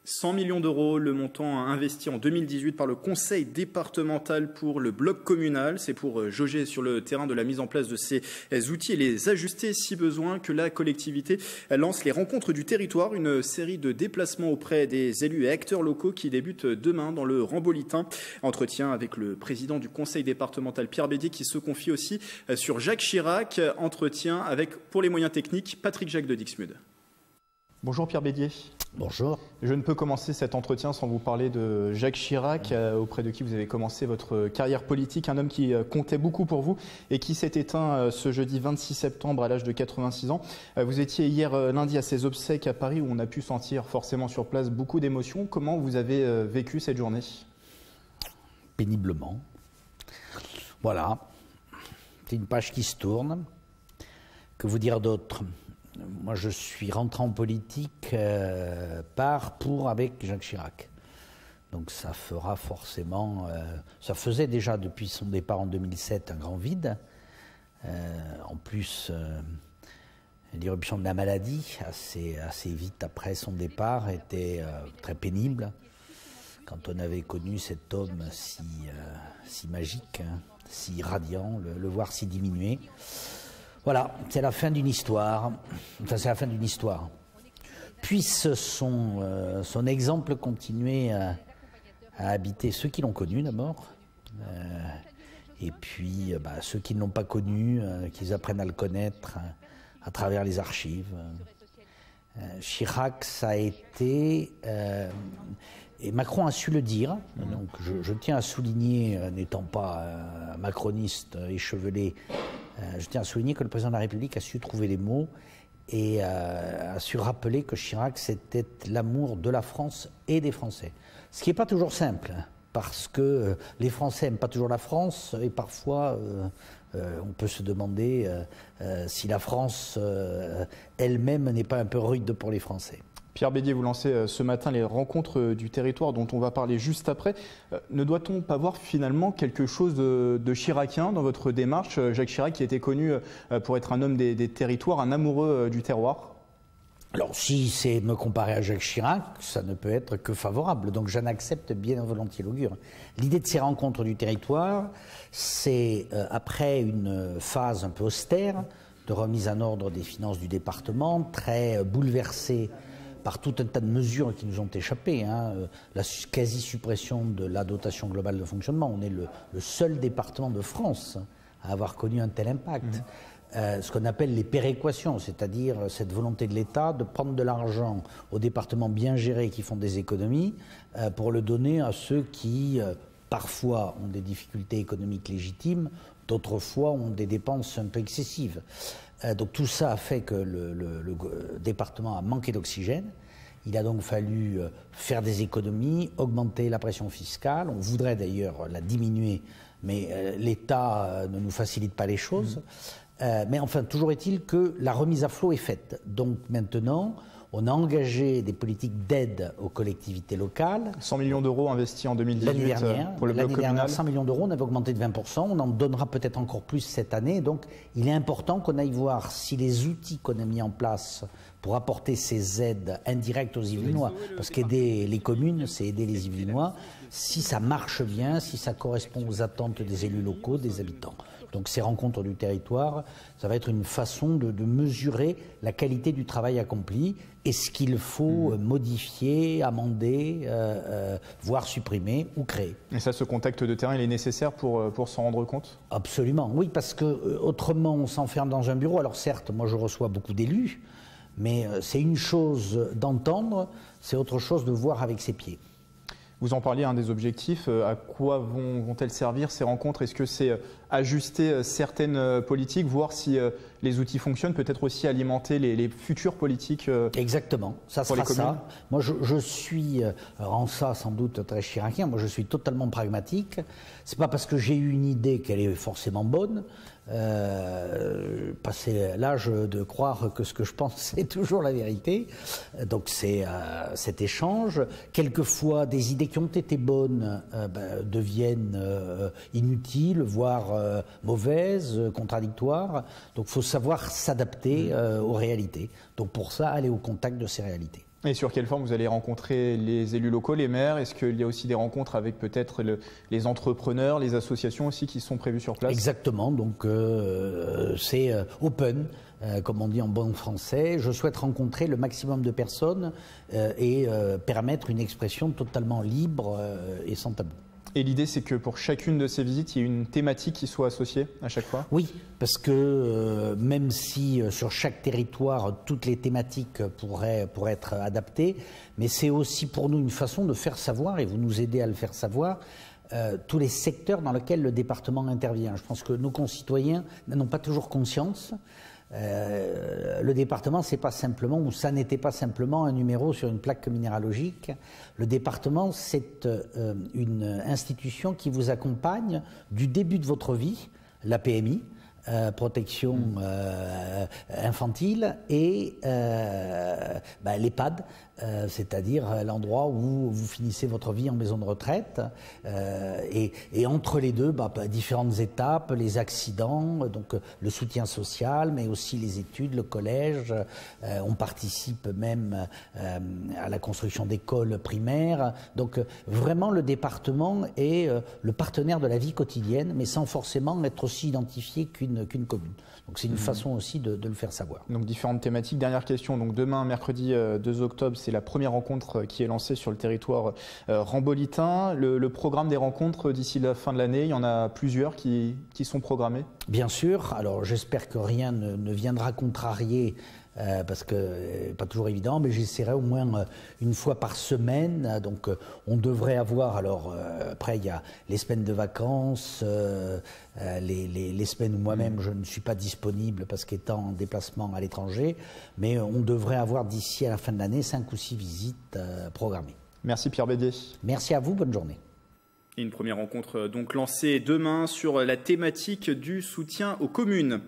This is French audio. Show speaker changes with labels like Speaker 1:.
Speaker 1: 100 millions d'euros, le montant investi en 2018 par le conseil départemental pour le bloc communal. C'est pour jauger sur le terrain de la mise en place de ces outils et les ajuster si besoin que la collectivité lance les rencontres du territoire, une série de déplacements auprès des élus et acteurs locaux qui débutent demain dans le Rambolitain. Entretien avec le président du conseil départemental Pierre Bédier qui se confie aussi sur Jacques Chirac. Entretien avec, pour les moyens techniques, Patrick Jacques de Dixmude. Bonjour Pierre Bédier.
Speaker 2: Bonjour.
Speaker 1: Je ne peux commencer cet entretien sans vous parler de Jacques Chirac, auprès de qui vous avez commencé votre carrière politique, un homme qui comptait beaucoup pour vous et qui s'est éteint ce jeudi 26 septembre à l'âge de 86 ans. Vous étiez hier lundi à ses obsèques à Paris où on a pu sentir forcément sur place beaucoup d'émotions. Comment vous avez vécu cette journée?
Speaker 2: Péniblement. Voilà. C'est une page qui se tourne. Que vous dire d'autre? Moi, je suis rentré en politique avec Jacques Chirac. Donc ça fera forcément... ça faisait déjà depuis son départ en 2007 un grand vide. En plus, l'irruption de la maladie, assez vite après son départ, était très pénible. Quand on avait connu cet homme si magique, hein, si radiant, le voir si diminuer... Voilà, c'est la fin d'une histoire. Enfin, c'est la fin d'une histoire. Puisse son exemple continuer à habiter ceux qui l'ont connu d'abord, et puis ceux qui ne l'ont pas connu, qu'ils apprennent à le connaître à travers les archives. Chirac, ça a été... et Macron a su le dire, donc je tiens à souligner, n'étant pas macroniste échevelé, je tiens à souligner que le président de la République a su trouver les mots et a su rappeler que Chirac, c'était l'amour de la France et des Français. Ce qui n'est pas toujours simple, parce que les Français n'aiment pas toujours la France et parfois on peut se demander si la France elle-même n'est pas un peu rude pour les Français.
Speaker 1: Pierre Bédier, vous lancez ce matin les rencontres du territoire dont on va parler juste après. Ne doit-on pas voir finalement quelque chose de chiracien dans votre démarche? Jacques Chirac qui était connu pour être un homme des territoires, un amoureux du terroir.
Speaker 2: Alors si c'est me comparer à Jacques Chirac, ça ne peut être que favorable. Donc j'en accepte bien volontiers l'augure. L'idée de ces rencontres du territoire, c'est après une phase un peu austère de remise en ordre des finances du département, très bouleversée par tout un tas de mesures qui nous ont échappé, hein. La quasi-suppression de la dotation globale de fonctionnement. On est le seul département de France à avoir connu un tel impact. Ce qu'on appelle les péréquations, c'est-à-dire cette volonté de l'État de prendre de l'argent aux départements bien gérés qui font des économies pour le donner à ceux qui, parfois, ont des difficultés économiques légitimes, d'autres fois ont des dépenses un peu excessives. Donc tout ça a fait que le département a manqué d'oxygène. Il a donc fallu faire des économies, augmenter la pression fiscale. On voudrait d'ailleurs la diminuer, mais l'État ne nous facilite pas les choses. Mais enfin, toujours est-il que la remise à flot est faite. Donc maintenant, on a engagé des politiques d'aide aux collectivités locales.
Speaker 1: 100 millions d'euros investis en 2018 pour le bloc communal.
Speaker 2: L'année dernière, 100 millions d'euros, on avait augmenté de 20%. On en donnera peut-être encore plus cette année. Donc il est important qu'on aille voir si les outils qu'on a mis en place pour apporter ces aides indirectes aux Yvelinois, parce qu'aider les communes, c'est aider les Yvelinois, si ça marche bien, si ça correspond aux attentes des élus locaux, des habitants. Donc ces rencontres du territoire, ça va être une façon de mesurer la qualité du travail accompli et ce qu'il faut modifier, amender, voire supprimer ou créer.
Speaker 1: Et ça, ce contact de terrain, il est nécessaire pour s'en rendre compte?
Speaker 2: Absolument, oui, parce que autrement on s'enferme dans un bureau. Alors certes, moi je reçois beaucoup d'élus, mais c'est une chose d'entendre, c'est autre chose de voir avec ses pieds.
Speaker 1: Vous en parliez, un des objectifs, à quoi vont-elles servir ces rencontres? Est-ce que c'est ajuster certaines politiques, voir si les outils fonctionnent, peut-être aussi alimenter les futures politiques?
Speaker 2: Exactement, ça sera ça. Moi je suis, en ça sans doute très chiracien, moi je suis totalement pragmatique. C'est pas parce que j'ai eu une idée qu'elle est forcément bonne. Passer l'âge de croire que ce que je pense c'est toujours la vérité. Donc c'est cet échange. Quelquefois des idées qui ont été bonnes deviennent inutiles, voire mauvaises, contradictoires. Donc il faut savoir s'adapter aux réalités. Donc pour ça, aller au contact de ces réalités.
Speaker 3: Et sur quelle forme vous allez rencontrer les élus locaux, les maires? Est-ce qu'il y a aussi des rencontres avec peut-être les entrepreneurs, les associations aussi qui sont prévues sur place?
Speaker 2: Exactement, donc c'est open, comme on dit en bon français. Je souhaite rencontrer le maximum de personnes et permettre une expression totalement libre et sans tabou.
Speaker 3: Et l'idée, c'est que pour chacune de ces visites, il y ait une thématique qui soit associée à chaque fois?
Speaker 2: Oui, parce que même si sur chaque territoire, toutes les thématiques pourraient être adaptées, mais c'est aussi pour nous une façon de faire savoir, et vous nous aidez à le faire savoir, tous les secteurs dans lesquels le département intervient. Je pense que nos concitoyens n'en ont pas toujours conscience. Le département, c'est pas simplement, ou ça n'était pas simplement un numéro sur une plaque minéralogique. Le département, c'est une institution qui vous accompagne du début de votre vie, la PMI, protection infantile, et l'EHPAD, c'est-à-dire l'endroit où vous finissez votre vie en maison de retraite, et entre les deux, différentes étapes, les accidents, donc le soutien social, mais aussi les études, le collège. On participe même à la construction d'écoles primaires. Donc vraiment, le département est le partenaire de la vie quotidienne, mais sans forcément être aussi identifié qu'une commune. Donc c'est une façon aussi de le faire savoir.
Speaker 3: Donc différentes thématiques. Dernière question, donc demain, mercredi 2 octobre, c'est la première rencontre qui est lancée sur le territoire rambolitain. Le programme des rencontres d'ici la fin de l'année, il y en a plusieurs qui sont programmés? Bien
Speaker 2: sûr, alors j'espère que rien ne viendra contrarier parce que pas toujours évident, mais j'essaierai au moins une fois par semaine. Donc on devrait avoir, alors après il y a les semaines de vacances, les semaines où moi-même je ne suis pas disponible parce qu'étant en déplacement à l'étranger, mais on devrait avoir d'ici à la fin de l'année 5 ou 6 visites programmées.
Speaker 3: Merci Pierre Bédier.
Speaker 2: Merci à vous, bonne journée.
Speaker 1: Une première rencontre donc lancée demain sur la thématique du soutien aux communes.